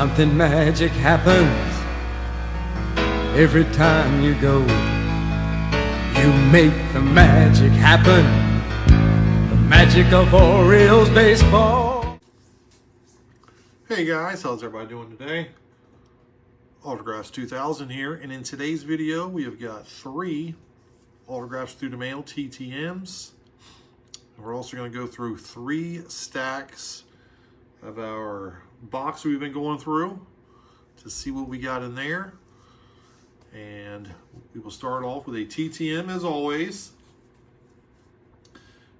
Something magic happens every time you go. You make the magic happen, the magic of Orioles baseball. Hey guys, how's everybody doing today? Autographs 2000 here, and in today's video we have got 3 autographs through the mail TTMs. And we're also going to go through 3 stacks of our box we've been going through to see what we got in there. And we will start off with a TTM as always.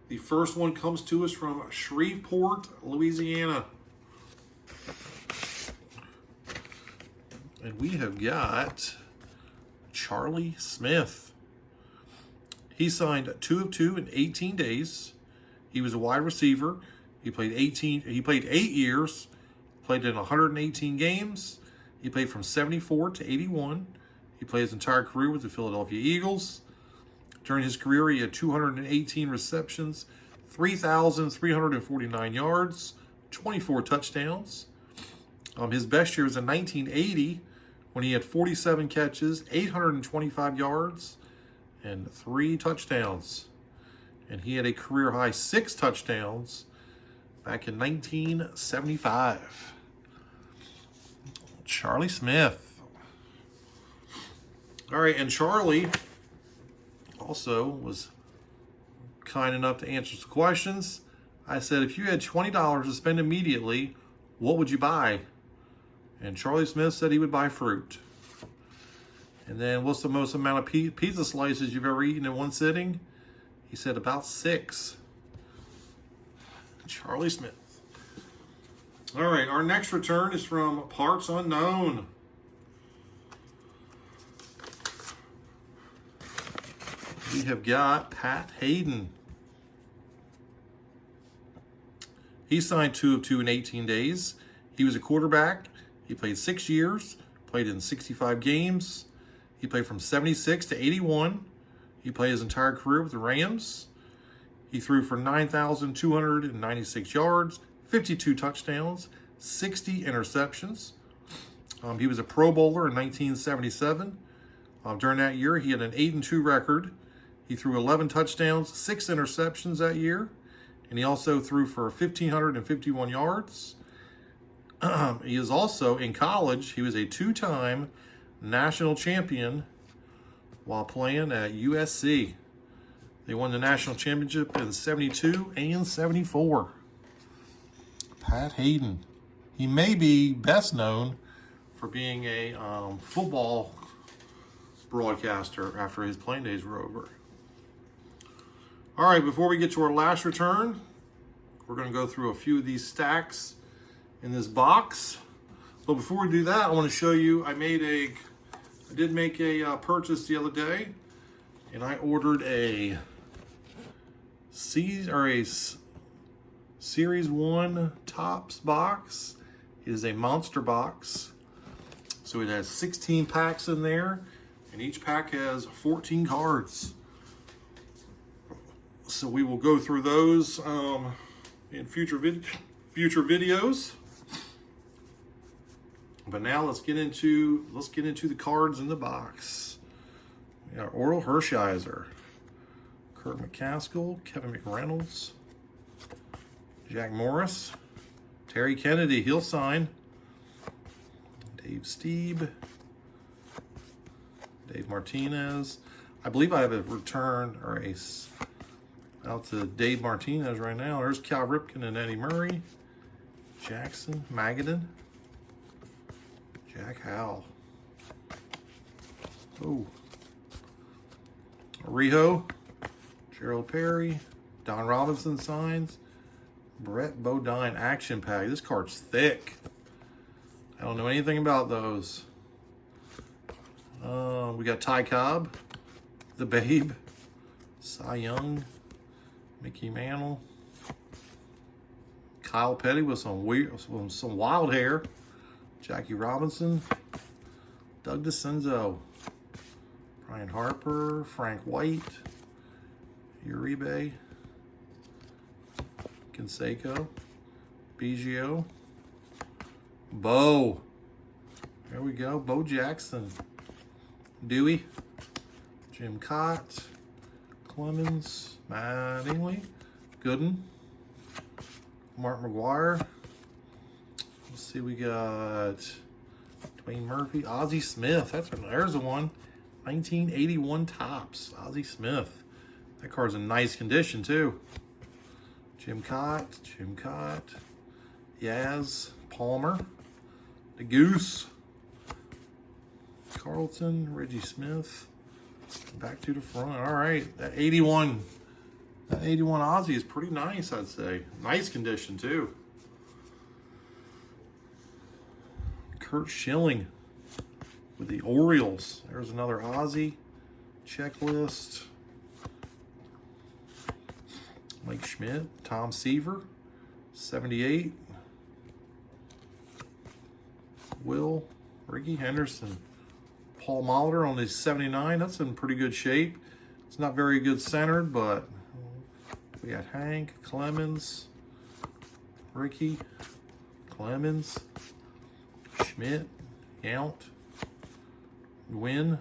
The first one comes to us from Shreveport, Louisiana. And we have got Charlie Smith. He signed 2 of 2 in 18 days. He was a wide receiver. He played 8 years, played in 118 games. He played from 74 to 81. He played his entire career with the Philadelphia Eagles. During his career, he had 218 receptions, 3,349 yards, 24 touchdowns. His best year was in 1980 when he had 47 catches, 825 yards, and 3 touchdowns. And he had a career-high 6 touchdowns back in 1975. Charlie Smith. All right, and Charlie also was kind enough to answer some questions. I said, if you had $20 to spend immediately, what would you buy? And Charlie Smith said he would buy fruit. And then, what's the most amount of pizza slices you've ever eaten in one sitting? He said about 6. Charlie Smith. All right, our next return is from Parts Unknown. We have got Pat Haden. He signed 2 of 2 in 18 days. He was a quarterback. He played 6 years, played in 65 games. He played from 76 to 81. He played his entire career with the Rams. He threw for 9,296 yards, 52 touchdowns, 60 interceptions. He was a Pro Bowler in 1977. During that year, he had an 8-2 record. He threw 11 touchdowns, 6 interceptions that year. And he also threw for 1,551 yards. He is also, in college, he was a 2-time national champion while playing at USC. They won the national championship in 72 and 74. Pat Haden. He may be best known for being a football broadcaster after his playing days were over. All right, before we get to our last return, we're going to go through a few of these stacks in this box. But before we do that, I want to show you, I did make a purchase the other day, and I ordered a Series 1 Topps box. It is a monster box. So it has 16 packs in there, and each pack has 14 cards. So we will go through those in future videos. But now let's get into the cards in the box. We got Orel Hershiser, Kurt McCaskill, Kevin McReynolds, Jack Morris, Terry Kennedy, he'll sign, Dave Stieb, Dave Martinez. I believe I have a return or a out to Dave Martinez right now. There's Cal Ripken and Eddie Murray, Jackson, Magadan, Jack Howell. Oh. Rijo, Gerald Perry, Don Robinson signs, Brett Bodine action pack. This card's thick. I don't know anything about those. We got Ty Cobb, the Babe, Cy Young, Mickey Mantle, Kyle Petty with some wild hair, Jackie Robinson, Doug DeCenzo, Brian Harper, Frank White, Uribe, Canseco, Biggio, Bo, There we go. Bo Jackson. Dewey. Jim Cott. Clemens. Mattingly. Gooden. Mark McGuire. Let's see, we got Dwayne Murphy. Ozzie Smith. There's the one. 1981 Topps. Ozzie Smith. That card's in nice condition, too. Jim Cott. Yaz. Palmer. The Goose. Carlton. Reggie Smith. Back to the front. All right. That 81 Ozzie is pretty nice, I'd say. Nice condition, too. Kurt Schilling with the Orioles. There's another Ozzie checklist. Mike Schmidt. Tom Seaver. 78. Will. Ricky Henderson. Paul Molitor on the 79. That's in pretty good shape. It's not very good centered, but we got Hank, Clemens, Ricky, Clemens, Schmidt, Yount, Gwynn.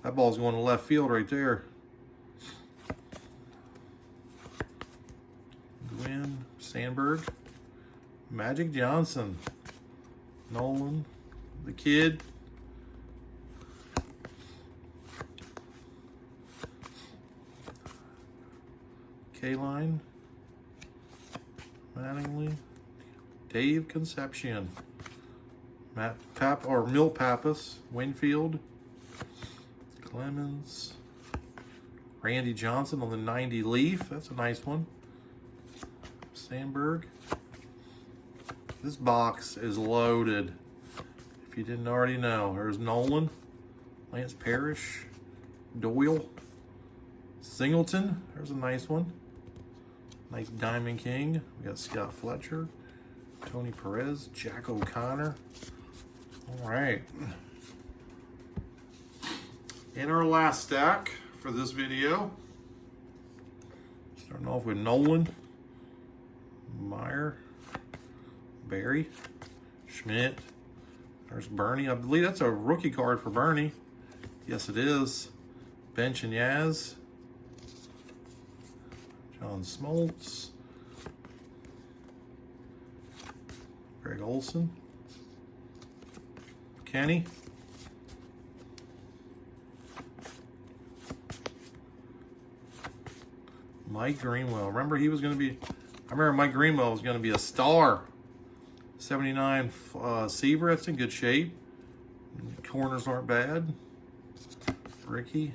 That ball's going to left field right there. Gwynn, Sandberg, Magic Johnson, Nolan, the Kid, K-Line, Mattingly, Dave Concepcion, Milt Pappas, Winfield, Clemens, Randy Johnson on the 90 Leaf. That's a nice one. Sandberg. This box is loaded. If you didn't already know, there's Nolan, Lance Parrish, Doyle, Singleton. There's a nice one. Nice Diamond King. We got Scott Fletcher, Tony Perez, Jack O'Connor. All right. In our last stack for this video, starting off with Nolan, Meyer, Barry, Schmidt. There's Bernie. I believe that's a rookie card for Bernie. Yes, it is. Bench and Yaz. John Smoltz. Greg Olson. Kenny. Mike Greenwell. Remember he was going to be, I remember Mike Greenwell was going to be a star. 79 Seaver, that's in good shape. Corners aren't bad. Ricky.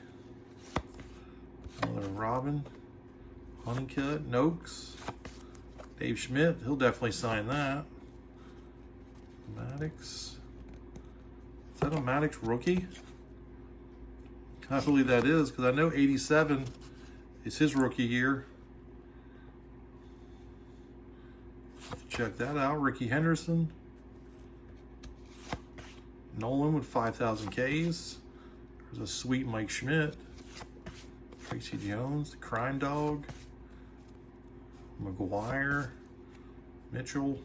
Another Robin. Honeycutt. Noakes. Dave Schmidt, he'll definitely sign that. Maddox. Is that a Maddox rookie? I believe that is, because I know 87 is his rookie year. Check that out. Ricky Henderson. Nolan with 5,000 Ks. There's a sweet Mike Schmidt. Tracy Jones, the Crime Dog. McGuire. Mitchell.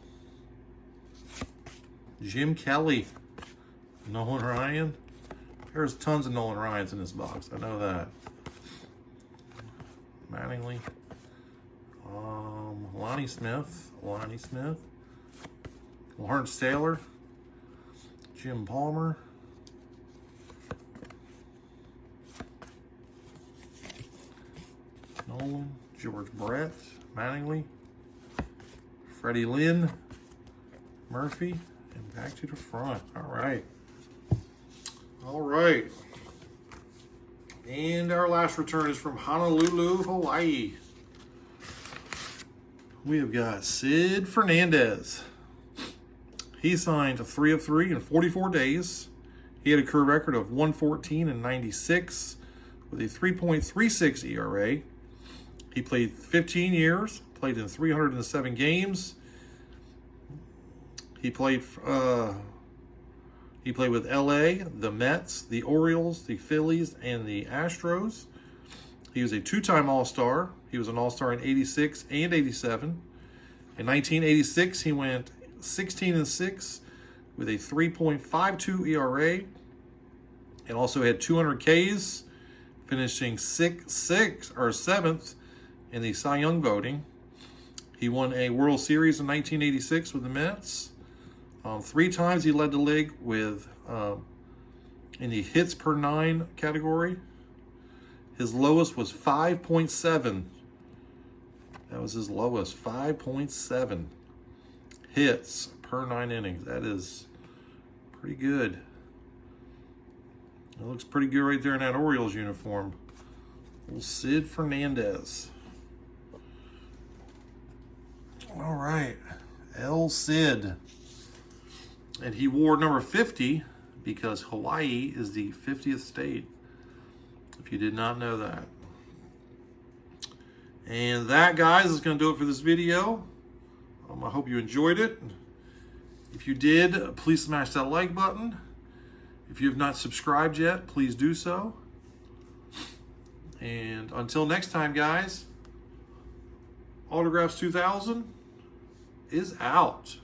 Jim Kelly. Nolan Ryan. There's tons of Nolan Ryans in this box. I know that. Mattingly. Lonnie Smith. Lawrence Taylor. Jim Palmer. Nolan. George Brett. Mattingly. Freddie Lynn. Murphy. And back to the front. All right. All right. And our last return is from Honolulu, Hawaii. We have got Sid Fernandez. He signed a 3 of 3 in 44 days. He had a career record of 114 and 96 with a 3.36 ERA. He played 15 years, played in 307 games. He played with LA, the Mets, the Orioles, the Phillies, and the Astros. He was a two-time All-Star. He was an All-Star in 86 and 87. In 1986, he went 16-6 with a 3.52 ERA, and also had 200 Ks, finishing seventh in the Cy Young voting. He won a World Series in 1986 with the Mets. 3 times he led the league with in the hits per 9 category. His lowest was 5.7. That was his lowest, 5.7 hits per 9 innings. That is pretty good. It looks pretty good right there in that Orioles uniform. Little Sid Fernandez. All right, El Cid. And he wore number 50 because Hawaii is the 50th state, if you did not know that. And that, guys, is going to do it for this video. I hope you enjoyed it. If you did, please smash that like button. If you have not subscribed yet, please do so. And until next time, guys, Autographs 2000 is out.